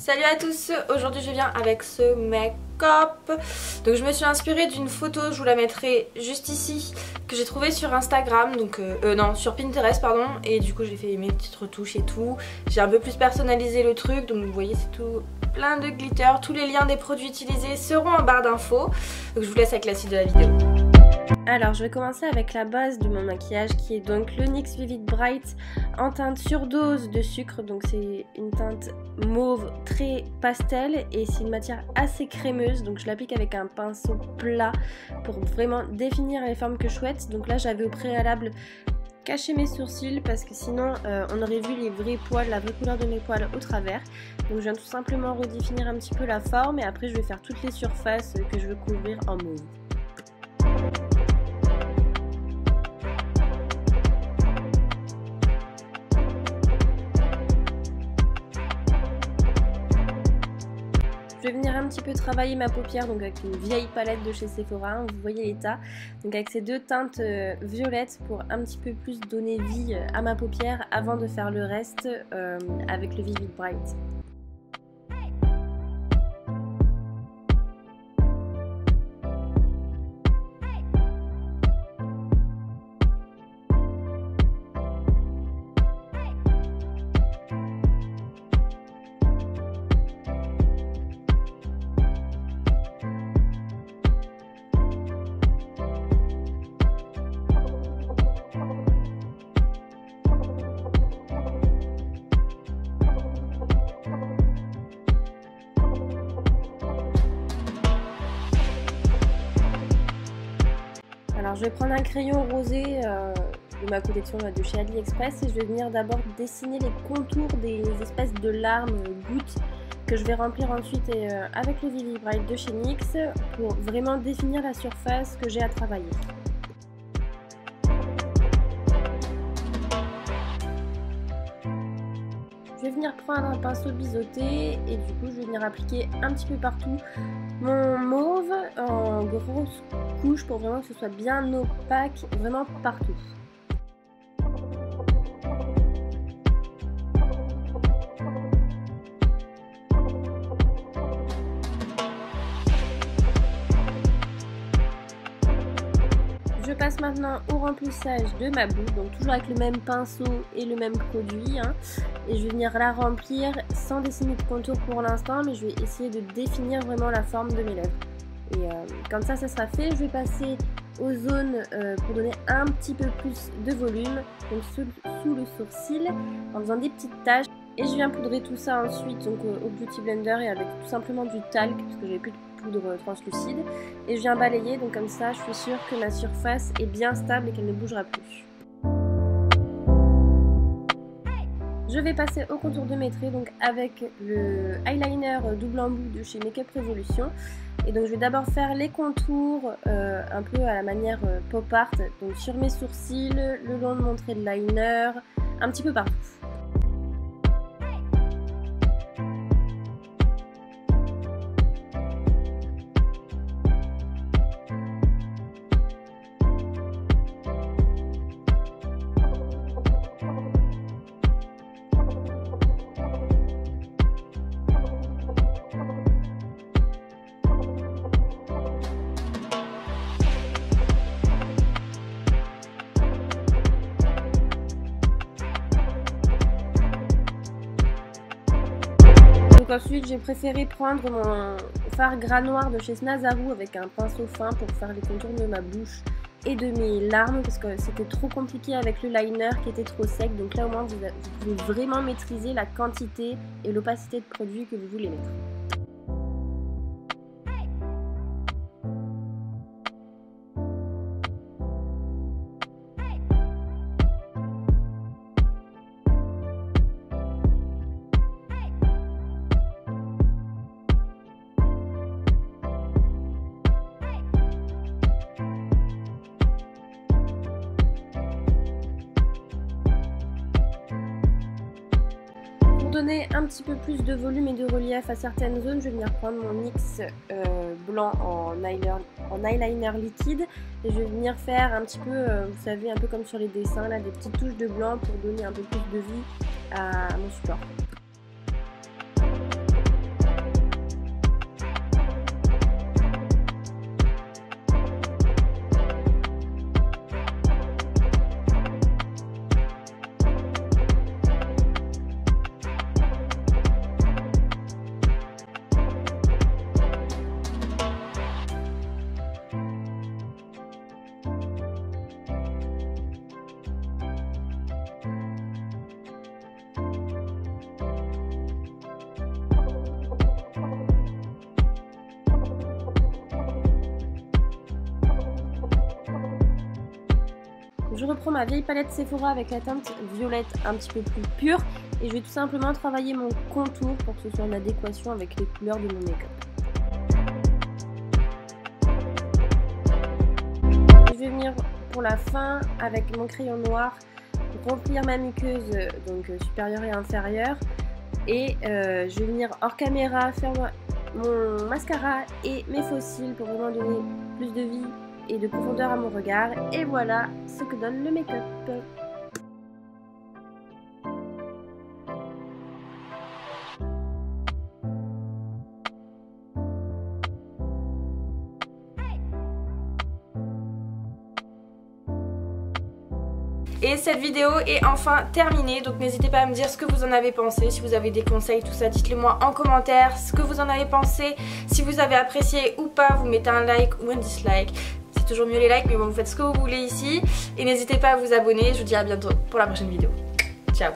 Salut à tous, aujourd'hui je viens avec ce make-up. Donc je me suis inspirée d'une photo, je vous la mettrai juste ici, que j'ai trouvée sur Instagram, donc non, sur Pinterest pardon. Et du coup j'ai fait mes petites retouches et tout. J'ai un peu plus personnalisé le truc, donc vous voyez c'est tout plein de glitter. Tous les liens des produits utilisés seront en barre d'infos. Donc je vous laisse avec la suite de la vidéo. Alors je vais commencer avec la base de mon maquillage qui est donc le NYX Vivid Bright en teinte surdose de sucre. Donc c'est une teinte mauve très pastel et c'est une matière assez crémeuse. Donc je l'applique avec un pinceau plat pour vraiment définir les formes que je souhaite. Donc là j'avais au préalable caché mes sourcils parce que sinon on aurait vu les vrais poils, la vraie couleur de mes poils au travers. Donc je viens tout simplement redéfinir un petit peu la forme et après je vais faire toutes les surfaces que je veux couvrir en mauve. Je vais venir un petit peu travailler ma paupière donc avec une vieille palette de chez Sephora, vous voyez l'état. Donc avec ces deux teintes violettes pour un petit peu plus donner vie à ma paupière avant de faire le reste avec le Vivid Bright. Alors je vais prendre un crayon rosé de ma collection de chez AliExpress et je vais venir d'abord dessiner les contours des espèces de larmes gouttes que je vais remplir ensuite avec le Vivid Bright de chez NYX pour vraiment définir la surface que j'ai à travailler. Je vais venir prendre un pinceau biseauté et du coup je vais venir appliquer un petit peu partout mon mauve en grosse couche pour vraiment que ce soit bien opaque, vraiment partout. Je passe maintenant au remplissage de ma bouche, donc toujours avec le même pinceau et le même produit. Et je vais venir la remplir sans dessiner de contour pour l'instant, mais je vais essayer de définir vraiment la forme de mes lèvres. Et comme ça sera fait, je vais passer aux zones pour donner un petit peu plus de volume, donc sous le sourcil, en faisant des petites taches. Et je viens poudrer tout ça ensuite donc, au Beauty Blender et avec tout simplement du talc, parce que j'avais plus de poudre translucide. Et je viens balayer, donc comme ça je suis sûre que ma surface est bien stable et qu'elle ne bougera plus. Je vais passer au contour de mes traits donc avec le eyeliner double embout de chez Makeup Revolution. Et donc je vais d'abord faire les contours un peu à la manière pop art, donc sur mes sourcils, le long de mon trait de liner, un petit peu partout. Donc ensuite j'ai préféré prendre mon fard gras noir de chez Snazaru avec un pinceau fin pour faire les contours de ma bouche et de mes larmes parce que c'était trop compliqué avec le liner qui était trop sec. Donc là au moins vous pouvez vraiment maîtriser la quantité et l'opacité de produit que vous voulez mettre. Donner un petit peu plus de volume et de relief à certaines zones, je vais venir prendre mon NYX blanc en eyeliner liquide et je vais venir faire un petit peu, vous savez, un peu comme sur les dessins, là, des petites touches de blanc pour donner un peu plus de vie à mon support. Je reprends ma vieille palette Sephora avec la teinte violette un petit peu plus pure et je vais tout simplement travailler mon contour pour que ce soit en adéquation avec les couleurs de mon make-up. Je vais venir pour la fin avec mon crayon noir remplir ma muqueuse donc supérieure et inférieure et je vais venir hors caméra faire mon mascara et mes faux cils pour vraiment donner plus de vie et de profondeur à mon regard. Et voilà ce que donne le make-up. Et cette vidéo est enfin terminée, donc n'hésitez pas à me dire ce que vous en avez pensé, si vous avez des conseils, tout ça, dites-le moi en commentaire, ce que vous en avez pensé, si vous avez apprécié ou pas, vous mettez un like ou un dislike, c'est toujours mieux les likes, mais bon, vous faites ce que vous voulez ici, et n'hésitez pas à vous abonner, je vous dis à bientôt pour la prochaine vidéo, ciao.